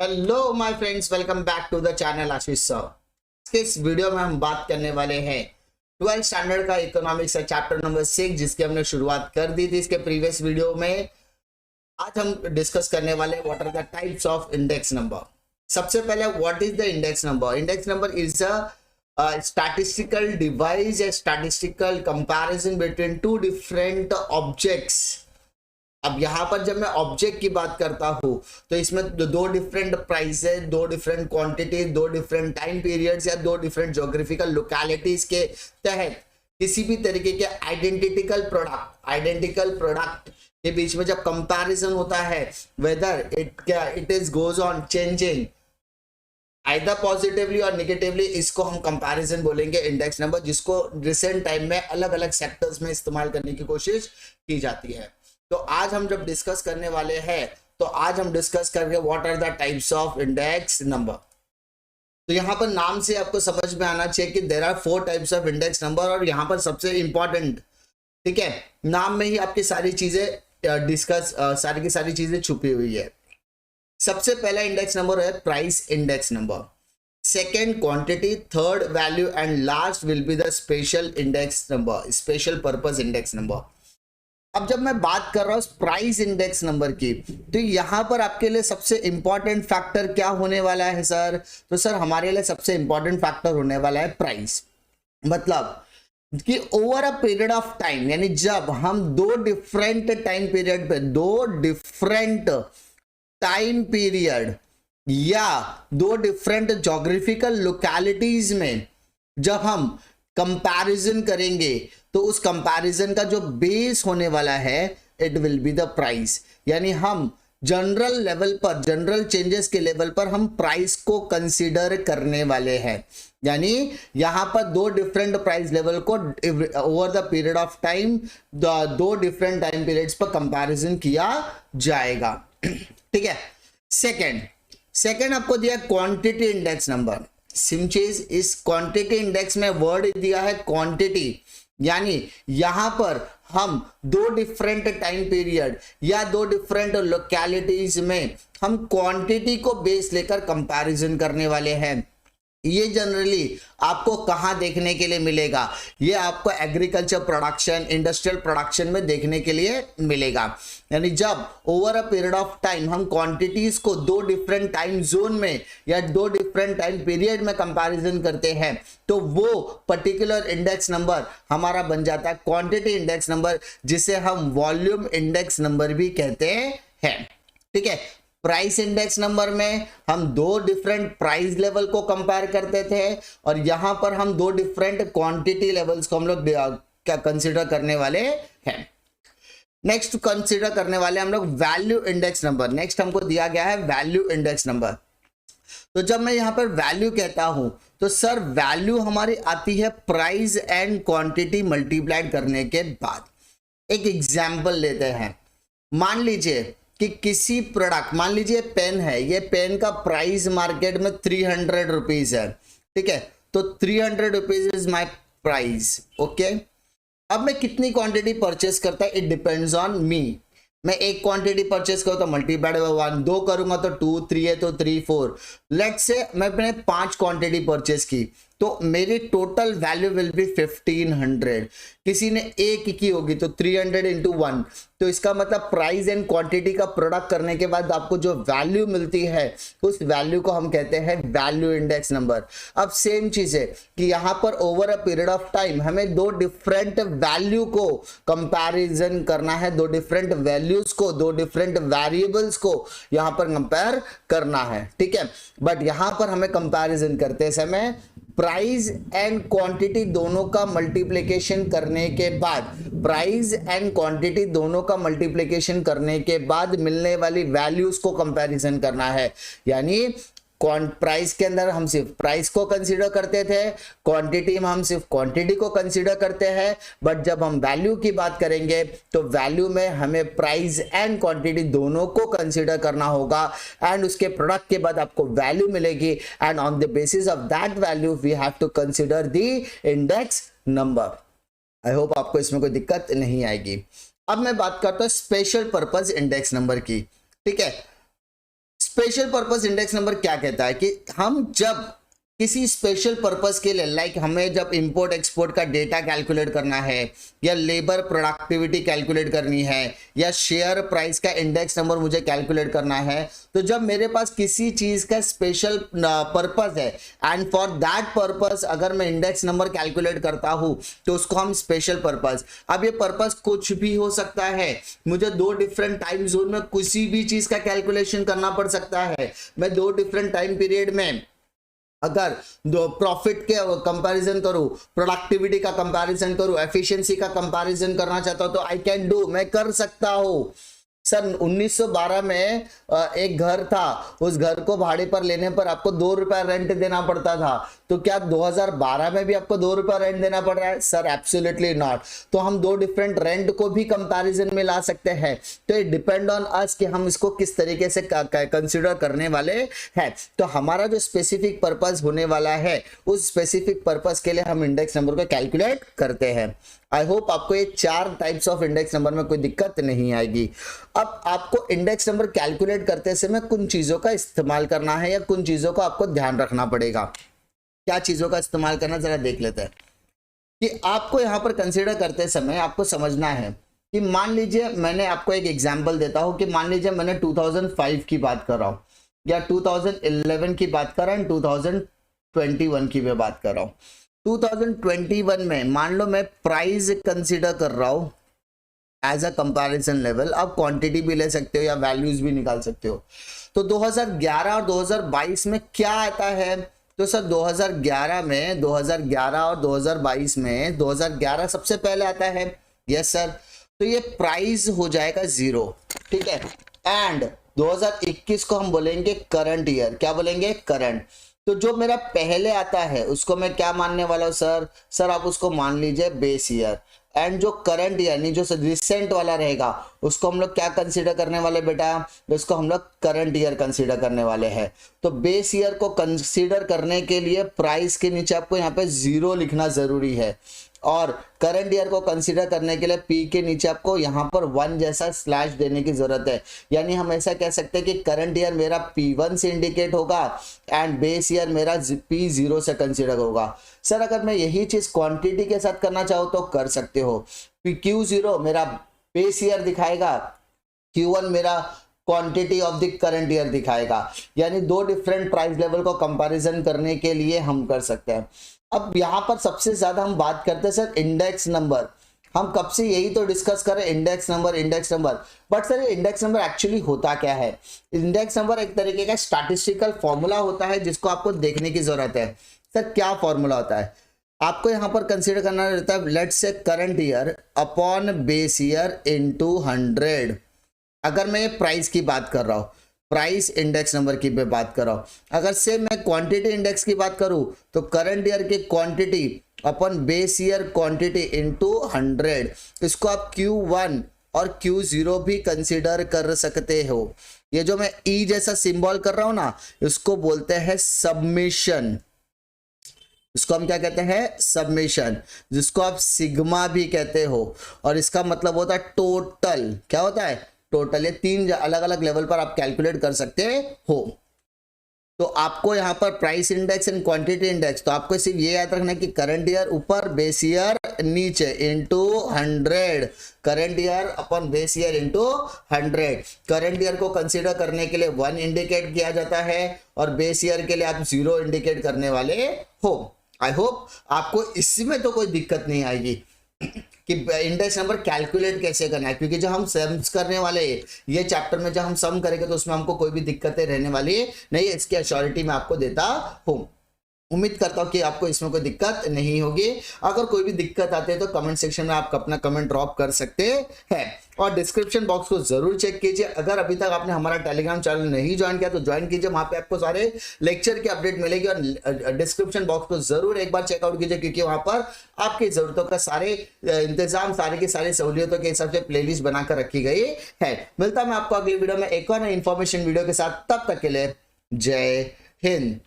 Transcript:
Hello my friends, welcome back to the channel Ashish sir. इस video में हम बात करने वाले हैं 12th स्टैंडर्ड का इकोनॉमिक्स है चैप्टर नंबर 6, जिसकी हमने शुरुआत कर दी थी इसके प्रीवियस वीडियो में। आज हम डिस्कस करने वाले what are the types of index number. सबसे पहले what is the index number? Index number is a statistical device, a statistical comparison between two different objects। अब यहाँ पर जब मैं ऑब्जेक्ट की बात करता हूँ तो इसमें दो डिफरेंट प्राइसेस, दो डिफरेंट क्वांटिटी, दो डिफरेंट टाइम पीरियड्स या दो डिफरेंट ज्योग्राफिकल लोकेलिटीज के तहत किसी भी तरीके के आइडेंटिकल प्रोडक्ट के बीच में जब कंपैरिजन होता है, whether it is goes on changing either positively और निगेटिवली, इसको हम कंपैरिजन बोलेंगे इंडेक्स नंबर, जिसको रिसेंट टाइम में अलग अलग सेक्टर्स में इस्तेमाल करने की कोशिश की जाती है। तो आज हम जब डिस्कस करने वाले हैं तो आज हम डिस्कस करेंगे what are the types of index number. तो यहाँ पर नाम से आपको समझ में आना चाहिए कि there are 4 types of index number, और यहाँ पर सबसे इंपॉर्टेंट, ठीक है, नाम में ही आपकी सारी चीजें डिस्कस सारी की सारी चीजें छुपी हुई है। सबसे पहला इंडेक्स नंबर है price index number, second quantity, third value and last will be the special index number, special purpose index number. अब जब मैं बात कर रहा हूं प्राइस इंडेक्स नंबर की, तो यहां पर आपके लिए सबसे इंपॉर्टेंट फैक्टर क्या होने वाला है सर? तो सर हमारे लिए सबसे इंपॉर्टेंट फैक्टर होने वाला है प्राइस। मतलब कि over a period of time, यानी जब हम दो डिफरेंट टाइम पीरियड पे, दो डिफरेंट टाइम पीरियड या दो डिफरेंट ज्योग्राफिकल लोकेलिटीज में जब हम कंपैरिजन करेंगे तो उस कंपैरिजन का जो बेस होने वाला है it will be the price. यानी हम जनरल लेवल पर, जनरल चेंजेस के लेवल पर हम प्राइस को कंसीडर करने वाले हैं। यानी यहां पर दो डिफरेंट प्राइस लेवल को over the period of time, दो डिफरेंट टाइम पीरियड्स पर कंपैरिजन किया जाएगा। ठीक है। सेकेंड आपको दिया क्वांटिटी इंडेक्स नंबर। सिम चीज, इस क्वांटिटी इंडेक्स में वर्ड दिया है क्वांटिटी, यानी यहां पर हम दो डिफरेंट टाइम पीरियड या दो डिफरेंट लोकेलिटीज में हम क्वांटिटी को बेस लेकर कंपैरिजन करने वाले हैं। ये जनरली आपको कहां देखने के लिए मिलेगा? ये आपको एग्रीकल्चर प्रोडक्शन, इंडस्ट्रियल प्रोडक्शन में देखने के लिए मिलेगा। यानी जब over a period of time हम क्वांटिटीज को दो डिफरेंट टाइम जोन में या दो डिफरेंट टाइम पीरियड में कंपैरिजन करते हैं तो वो पर्टिकुलर इंडेक्स नंबर हमारा बन जाता है क्वांटिटी इंडेक्स नंबर, जिसे हम वॉल्यूम इंडेक्स नंबर भी कहते हैं। ठीक है। प्राइस इंडेक्स नंबर में हम दो डिफरेंट प्राइस लेवल को कंपेयर करते थे, और यहां पर हम दो डिफरेंट क्वांटिटी लेवल्स को हम लोग क्या कंसीडर करने वाले हैं। नेक्स्ट कंसीडर करने वाले हम लोग वैल्यू इंडेक्स नंबर। नेक्स्ट हमको दिया गया है वैल्यू इंडेक्स नंबर। तो जब मैं यहां पर वैल्यू कहता हूं तो सर वैल्यू हमारी आती है प्राइस एंड क्वांटिटी मल्टीप्लाइड करने के बाद। एक एग्जाम्पल लेते हैं। मान लीजिए कि किसी प्रोडक्ट, मान लीजिए पेन है, ये पेन का प्राइस मार्केट में 300 रुपीज है। ठीक है। तो 300 rupees is my price. Okay. अब मैं कितनी क्वांटिटी परचेस करता है, इट डिपेंड्स ऑन मी। मैं एक क्वांटिटी परचेस करूँ तो मल्टीप्लाइड बाय 1, दो करूंगा तो 2, 3 है तो 3, 4। लेट्स से मैंने 5 क्वांटिटी परचेस की तो मेरी टोटल वैल्यू विल बी 1500। किसी ने एक की होगी तो 300 इंटू 1, तो इसका मतलब प्राइस एंड क्वांटिटी का प्रोडक्ट करने के बाद आपको जो वैल्यू मिलती है उस वैल्यू को हम कहते हैं वैल्यू इंडेक्स नंबर। अब सेम चीज है कि यहाँ पर over a period of time हमें दो डिफरेंट वैल्यू को कंपैरिजन करना है, दो डिफरेंट वैल्यूज को, दो डिफरेंट वेरिएबल्स को यहाँ पर कंपेयर करना है। ठीक है। बट यहाँ पर हमें कंपैरिजन करते समय प्राइस एंड क्वांटिटी दोनों का मल्टीप्लिकेशन करने के बाद, प्राइस एंड क्वांटिटी दोनों का मल्टीप्लिकेशन करने के बाद मिलने वाली वैल्यूज को कंपैरिजन करना है। यानी प्राइस के अंदर हम सिर्फ प्राइस को कंसीडर करते थे, क्वांटिटी में हम सिर्फ क्वांटिटी को कंसीडर करते हैं, बट जब हम वैल्यू की बात करेंगे तो वैल्यू में हमें प्राइस एंड क्वांटिटी दोनों को कंसीडर करना होगा, एंड उसके प्रोडक्ट के बाद आपको वैल्यू मिलेगी, and on the basis of that value we have to consider the index number. I hope आपको इसमें कोई दिक्कत नहीं आएगी। अब मैं बात करता हूं स्पेशल पर्पस इंडेक्स नंबर की। ठीक है। स्पेशल पर्पस इंडेक्स नंबर क्या कहता है कि हम जब किसी स्पेशल पर्पस के लिए, लाइक हमें जब इंपोर्ट एक्सपोर्ट का डेटा कैलकुलेट करना है, या लेबर प्रोडक्टिविटी कैलकुलेट करनी है, या शेयर प्राइस का इंडेक्स नंबर मुझे कैलकुलेट करना है, तो जब मेरे पास किसी चीज का स्पेशल पर्पस है एंड फॉर दैट पर्पस अगर मैं इंडेक्स नंबर कैलकुलेट करता हूं तो उसको हम स्पेशल पर्पस। अब ये पर्पस कुछ भी हो सकता है, मुझे 2 डिफरेंट टाइम जोन में किसी भी चीज का कैलकुलेशन करना पड़ सकता है। मैं 2 डिफरेंट टाइम पीरियड में अगर दो प्रॉफिट के कंपैरिजन करूं, प्रोडक्टिविटी का कंपैरिजन करूं, एफिशिएंसी का कंपैरिजन करना चाहता हूं तो आई कैन डू, मैं कर सकता हूं। सन 1912 में एक घर था, उस घर को भाड़े पर लेने पर आपको 2 रुपया रेंट देना पड़ता था, तो क्या 2012 में भी आपको 2 रुपया रेंट देना पड़ रहा है? Sir absolutely not. तो हम 2 डिफरेंट रेंट को भी कंपैरिजन में ला सकते हैं। तो इट डिपेंड ऑन अस कि हम इसको किस तरीके से कंसिडर करने वाले हैं। तो हमारा जो स्पेसिफिक पर्पस होने वाला है, उस स्पेसिफिक पर्पस के लिए हम इंडेक्स नंबर को कैलकुलेट करते हैं। आई होप आपको ये 4 टाइप्स ऑफ इंडेक्स नंबर में कोई दिक्कत नहीं आएगी। अब आपको इंडेक्स नंबर कैलकुलेट करते समय कुछ चीजों का इस्तेमाल करना है, या कुछ चीजों का आपको ध्यान रखना पड़ेगा। क्या चीजों का इस्तेमाल करना, जरा देख लेते हैं। कि आपको यहां पर कंसीडर करते समय आपको समझना है कि मान लीजिए, मैंने आपको एक एग्जांपल देता हूं कि मान लीजिए मैंने 2005 की बात कर रहा हूं, या 2011 की बात कर रहा हूं, 2021 की भी बात कर रहा हूं। 2021 में मान लो मैं प्राइस कंसीडर कर रहा हूं एज अ कंपैरिजन लेवल। आप क्वांटिटी भी ले सकते हो या वैल्यूज भी निकाल सकते हो। तो 2011 और 2022 में क्या आता है? तो सर 2011 और 2022 में 2011 सबसे पहले आता है। Yes sir. तो ये प्राइस हो जाएगा 0, ठीक है। एंड 2021 को हम बोलेंगे करंट ईयर। क्या बोलेंगे? करंट। तो जो मेरा पहले आता है उसको मैं क्या मानने वाला हूं सर? सर आप उसको मान लीजिए बेस ईयर। एंड जो करंट यानी जो रिसेंट वाला रहेगा उसको हम लोग क्या कंसीडर करने वाले बेटा? उसको हम लोग करंट ईयर कंसीडर करने वाले हैं। तो बेस ईयर को कंसीडर करने के लिए प्राइस के नीचे आपको यहाँ पे 0 लिखना जरूरी है, और करंट ईयर को कंसीडर करने के लिए पी के नीचे आपको यहाँ पर 1 जैसा स्लैश देने की जरूरत है। यानी हम ऐसा कह सकते हैं कि करंट ईयर मेरा P1 से इंडिकेट होगा एंड बेस ईयर मेरा P0 से कंसीडर होगा। सर अगर मैं यही चीज क्वांटिटी के साथ करना चाहूँ तो कर सकते हो। Q0 मेरा बेस ईयर दिखाएगा, Q1 मेरा quantity of the current year दिखाएगा। यानी 2 डिफरेंट प्राइस लेवल को कंपैरिजन करने के लिए हम कर सकते हैं। अब यहाँ पर सबसे ज्यादा हम बात करते हैं सर इंडेक्स नंबर। हम कब से यही तो डिस्कस करें, index number. But sir index number actually होता क्या है? इंडेक्स नंबर एक तरीके का स्टैटिस्टिकल फॉर्मूला होता है जिसको आपको देखने की जरूरत है। सर क्या फॉर्मूला होता है? आपको यहाँ पर कंसीडर करना रहता है, let's say current year upon base year into 100। अगर मैं ये प्राइस की बात कर रहा हूँ, प्राइस इंडेक्स नंबर की पे बात कर रहा हूं। अगर से मैं क्वांटिटी इंडेक्स की बात करूं तो करंट ईयर की quantity upon base year quantity into 100, इसको आप Q1 और Q0 भी कंसीडर कर सकते हो। ये जो मैं E जैसा सिंबल कर रहा हूं ना, इसको बोलते हैं सबमिशन। इसको हम क्या कहते हैं? सबमिशन, जिसको आप सिग्मा भी कहते हो। और इसका मतलब होता है टोटल। क्या होता है? टोटल। ये 3 अलग अलग लेवल पर आप कैलकुलेट कर सकते हो। तो आपको यहाँ पर price index and quantity index, तो आपको सिर्फ ये याद रखना है कि करंट ईयर ऊपर, बेस ईयर नीचे into 100। Current year upon base year into 100। Current year को कंसीडर करने के लिए 1 इंडिकेट किया जाता है और बेस ईयर के लिए आप 0 इंडिकेट करने वाले हो। आई होप आपको इसमें तो कोई दिक्कत नहीं आएगी कि इंडेक्स नंबर कैलकुलेट कैसे करना है, क्योंकि जब हम सम्स करने वाले ये चैप्टर में जब हम सम करेंगे तो उसमें हमको कोई भी दिक्कतें रहने वाली नहीं है। इसकी अश्योरिटी मैं आपको देता हूँ। उम्मीद करता हूँ कि आपको इसमें कोई दिक्कत नहीं होगी। अगर कोई भी दिक्कत आती है तो कमेंट सेक्शन में आप अपना कमेंट ड्रॉप कर सकते हैं, और डिस्क्रिप्शन बॉक्स को जरूर चेक कीजिए। अगर अभी तक आपने हमारा टेलीग्राम चैनल नहीं ज्वाइन किया तो ज्वाइन कीजिए, वहां पे आपको सारे लेक्चर की अपडेट मिलेगी। और डिस्क्रिप्शन बॉक्स को जरूर एक बार चेकआउट कीजिए, क्योंकि वहां पर आपकी जरूरतों का सारे इंतजाम, सारी की सारी सहूलियतों के हिसाब से प्लेलिस्ट बनाकर रखी गई है। मिलता मैं आपको अगली वीडियो में एक और इन्फॉर्मेशन वीडियो के साथ। तब तक के लिए जय हिंद।